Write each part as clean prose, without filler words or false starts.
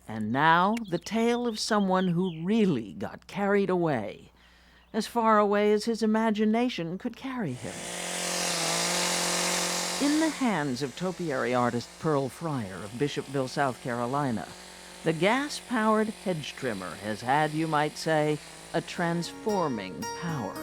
And now, the tale of someone who really got carried away, as far away as his imagination could carry him. In the hands of topiary artist Pearl Friar of Bishopville, South Carolina, the gas-powered hedge trimmer has had, you might say, a transforming power.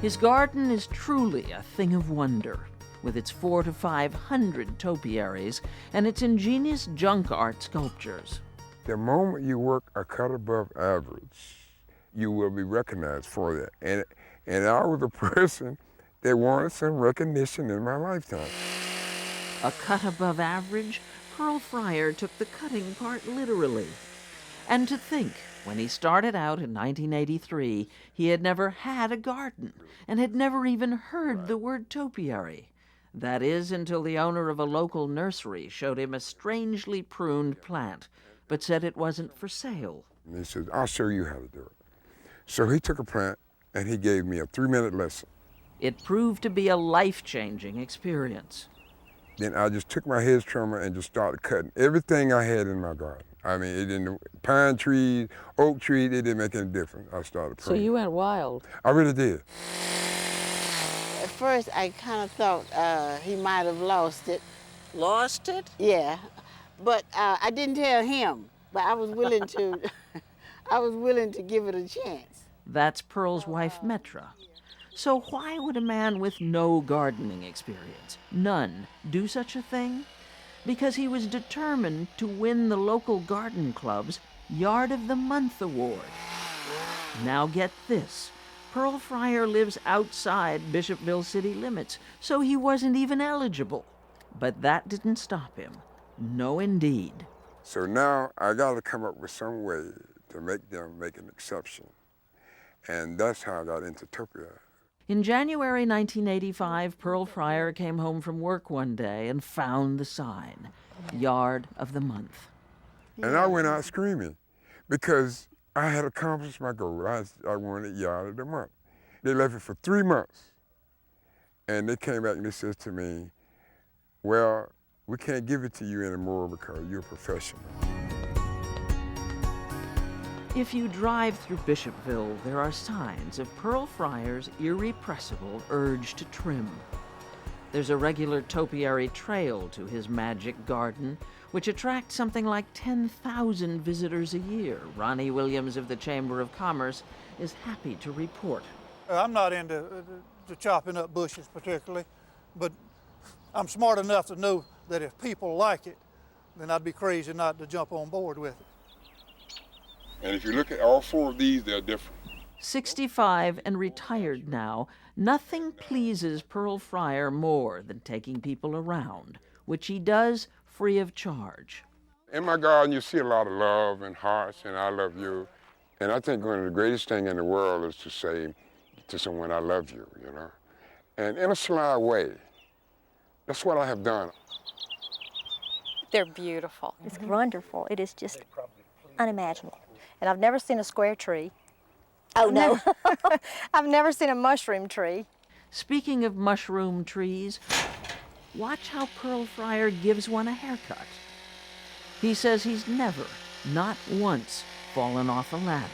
His garden is truly a thing of wonder, with its 400 to 500 topiaries and its ingenious junk art sculptures. The moment you work a cut above average, you will be recognized for that. And I was a person that wanted some recognition in my lifetime. A cut above average, Pearl Friar took the cutting part literally. And to think, when he started out in 1983, he had never had a garden and had never even heard the word topiary. That is, until the owner of a local nursery showed him a strangely pruned plant, but said it wasn't for sale. And he said, I'll show you how to do it. So he took a plant and he gave me a 3-minute lesson. It proved to be a life-changing experience. Then I just took my hedge trimmer and just started cutting everything I had in my garden. I mean, it didn't, pine trees, oak trees, it didn't make any difference. I started pruning. So you went wild. I really did. At first, I kind of thought he might have lost it. Lost it? Yeah, but I didn't tell him. But I was willing to. I was willing to give it a chance. That's Pearl's wife, Metra. So why would a man with no gardening experience, none, do such a thing? Because he was determined to win the local garden club's Yard of the Month award. Now get this. Pearl Friar lives outside Bishopville city limits, so he wasn't even eligible. But that didn't stop him. No, indeed. So now I got to come up with some way to make them make an exception. And that's how I got into topiary. In January 1985, Pearl Friar came home from work one day and found the sign, Yard of the Month. And I went out screaming because I had accomplished my goal. I wanted Yard of the Month. They left it for 3 months. And they came back and they said to me, well, we can't give it to you anymore because you're a professional. If you drive through Bishopville, there are signs of Pearl Friar's irrepressible urge to trim. There's a regular topiary trail to his magic garden, which attracts something like 10,000 visitors a year. Ronnie Williams of the Chamber of Commerce is happy to report. I'm not into chopping up bushes particularly, but I'm smart enough to know that if people like it, then I'd be crazy not to jump on board with it. And if you look at all 4 of these, they're different. 65 and retired now, nothing pleases Pearl Friar more than taking people around, which he does free of charge. In my garden, you see a lot of love and hearts and I love you. And I think one of the greatest things in the world is to say to someone, I love you, you know. And in a sly way, that's what I have done. They're beautiful. It's wonderful. It is just unimaginable. And I've never seen a square tree. Oh, no. I've never seen a mushroom tree. Speaking of mushroom trees, watch how Pearl Friar gives one a haircut. He says he's never, not once, fallen off a ladder.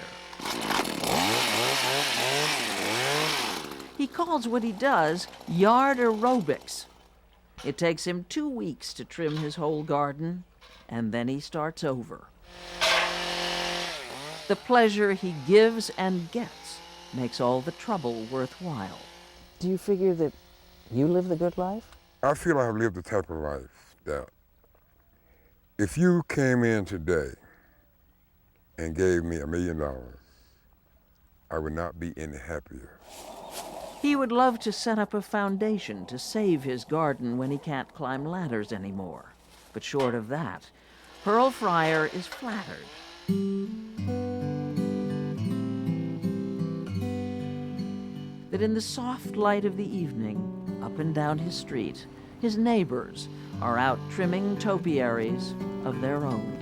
He calls what he does yard aerobics. It takes him 2 weeks to trim his whole garden, and then he starts over. The pleasure he gives and gets makes all the trouble worthwhile. Do you figure that you live the good life? I feel I've lived the type of life that if you came in today and gave me $1 million, I would not be any happier. He would love to set up a foundation to save his garden when he can't climb ladders anymore. But short of that, Pearl Friar is flattered. That in the soft light of the evening, up and down his street, his neighbors are out trimming topiaries of their own.